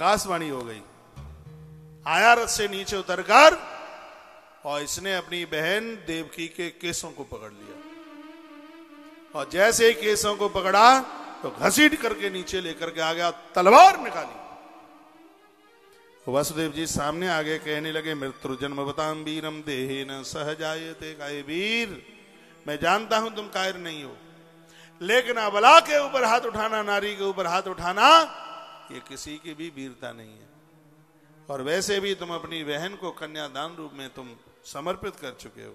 आकाशवाणी हो गई। आया रथ से नीचे उतरकर और इसने अपनी बहन देवकी के केसों को पकड़ लिया, और जैसे ही केसों को पकड़ा तो घसीट करके नीचे लेकर के आ गया, तलवार निकाली। वसुदेव जी सामने आगे कहने लगे, मृत्यु जन्म बताम वीरम देहे न सहजायते। काहे वीर, मैं जानता हूं तुम कायर नहीं हो, लेकिन अबला के ऊपर हाथ उठाना, नारी के ऊपर हाथ उठाना, ये किसी की भी वीरता नहीं है। और वैसे भी तुम अपनी बहन को कन्यादान रूप में तुम समर्पित कर चुके हो।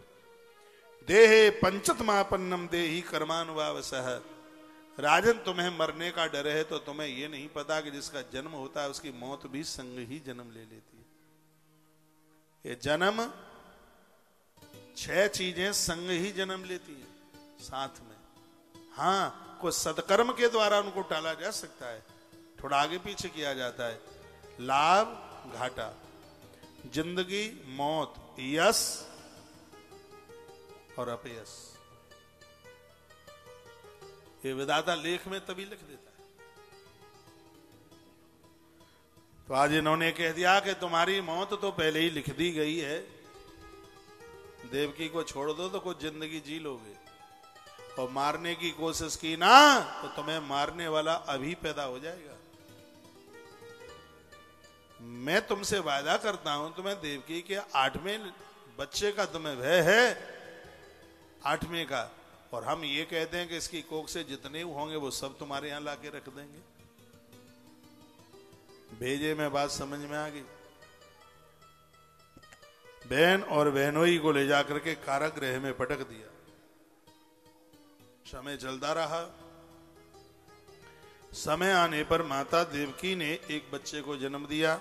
देहे पंचतमापन्नम देही कर्मानुभावसह। राजन, तुम्हें मरने का डर है तो तुम्हें यह नहीं पता कि जिसका जन्म होता है उसकी मौत भी संग ही जन्म ले लेती है। ये जन्म 6 चीजें संग ही जन्म लेती है साथ में। हाँ, कुछ सत्कर्म के द्वारा उनको टाला जा सकता है, थोड़ा आगे पीछे किया जाता है। लाभ घाटा, जिंदगी मौत, यश और अपयश, ये विधाता लेख में तभी लिख देता है। तो आज इन्होंने कह दिया कि तुम्हारी मौत तो पहले ही लिख दी गई है, देवकी को छोड़ दो तो कुछ जिंदगी जी लोगे, और मारने की कोशिश की ना तो तुम्हें मारने वाला अभी पैदा हो जाएगा। मैं तुमसे वायदा करता हूं, तुम्हें देवकी के 8वें बच्चे का तुम्हें भय है, 8वें का, और हम ये कहते हैं कि इसकी कोख से जितने होंगे वो सब तुम्हारे यहां लाके रख देंगे। भेजे में बात समझ में आ गई। बहन और बहनोई को ले जाकर के कारागृह में पटक दिया। समय चलता रहा। समय आने पर माता देवकी ने एक बच्चे को जन्म दिया।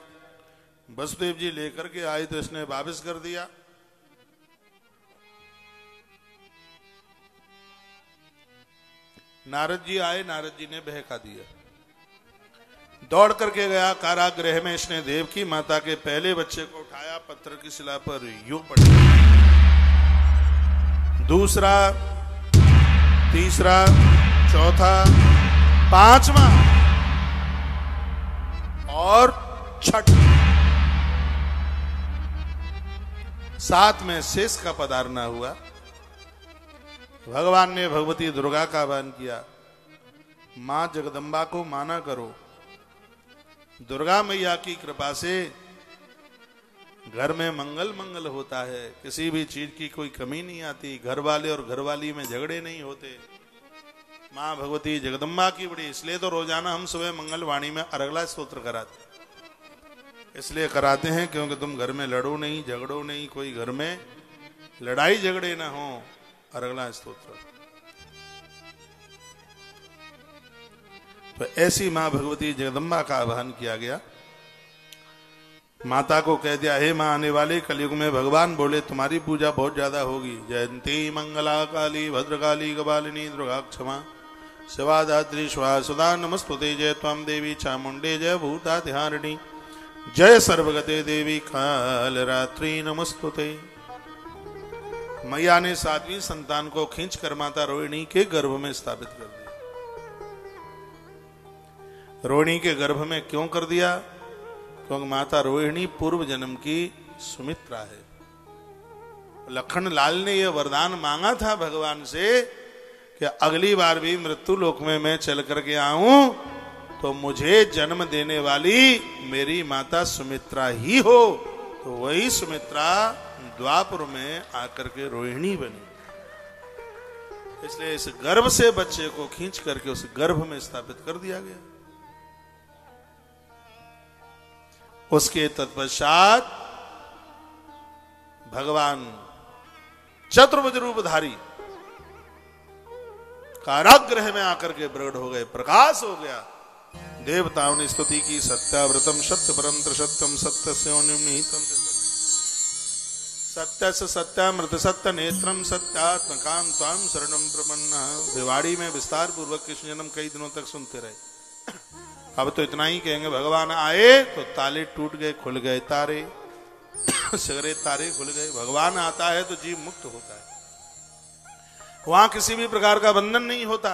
वसुदेव जी लेकर के आए तो इसने वापिस कर दिया। नारद जी आए, नारद जी ने बहका दिया। दौड़ करके गया कारागृह में, इसने देवकी माता के पहले बच्चे को उठाया, पत्थर की शिला पर यूं पड़ गया। दूसरा, तीसरा, चौथा, 5वां और 6वां, 7 में शेष का पधारना हुआ। भगवान ने भगवती दुर्गा का आह्वान किया, मां जगदम्बा को माना करो। दुर्गा मैया की कृपा से घर में मंगल मंगल होता है, किसी भी चीज की कोई कमी नहीं आती, घर वाले और घरवाली में झगड़े नहीं होते। मां भगवती जगदम्बा की बड़ी, इसलिए तो रोजाना हम सुबह मंगलवाणी में अर्गला स्तोत्र कराते। इसलिए कराते हैं क्योंकि तुम घर में लड़ो नहीं, झगड़ो नहीं, कोई घर में लड़ाई झगड़े ना हो। अर्गला स्तोत्र। तो ऐसी मां भगवती जगदम्बा का आह्वान किया गया। माता को कह दिया, हे मां, आने वाले कलयुग में भगवान बोले तुम्हारी पूजा बहुत ज्यादा होगी। जयंती मंगला काली भद्रकाली कपालिनी दुर्गा क्षमा शिवा धात्री स्वाहा सुधा नमस्तुते। जय त्वं देवी चामुंडे जय भूतातिहारिणी जय सर्वगते देवी काल रात्रि नमस्तुते। मैया ने 7वीं संतान को खींचकर माता रोहिणी के गर्भ में स्थापित कर दिया। रोहिणी के गर्भ में क्यों कर दिया? क्योंकि माता रोहिणी पूर्व जन्म की सुमित्रा है। लखन लाल ने यह वरदान मांगा था भगवान से कि अगली बार भी मृत्यु लोक में मैं चल करके आऊं तो मुझे जन्म देने वाली मेरी माता सुमित्रा ही हो। तो वही सुमित्रा द्वापर में आकर के रोहिणी बनी। इसलिए इस गर्भ से बच्चे को खींच करके उस गर्भ में स्थापित कर दिया गया। उसके तत्पश्चात भगवान चतुर्भुज रूपधारी कारागृह में आकर के प्रकट हो गए, प्रकाश हो गया। देवताओं ने स्तुति की, सत्याव्रतम सत्य परम सत्यम सत्य निहितम सत्य से सत्यामृत सत्य नेत्रम सत्यात्मकाम त्वाम शरणम प्रपन्ना। भिवाड़ी में विस्तार पूर्वक कृष्ण जन्म कई दिनों तक सुनते रहे। अब तो इतना ही कहेंगे, भगवान आए तो ताले टूट गए, खुल गए तारे, सगरे तारे खुल गए। भगवान आता है तो जीव मुक्त होता है, वहां किसी भी प्रकार का बंधन नहीं होता।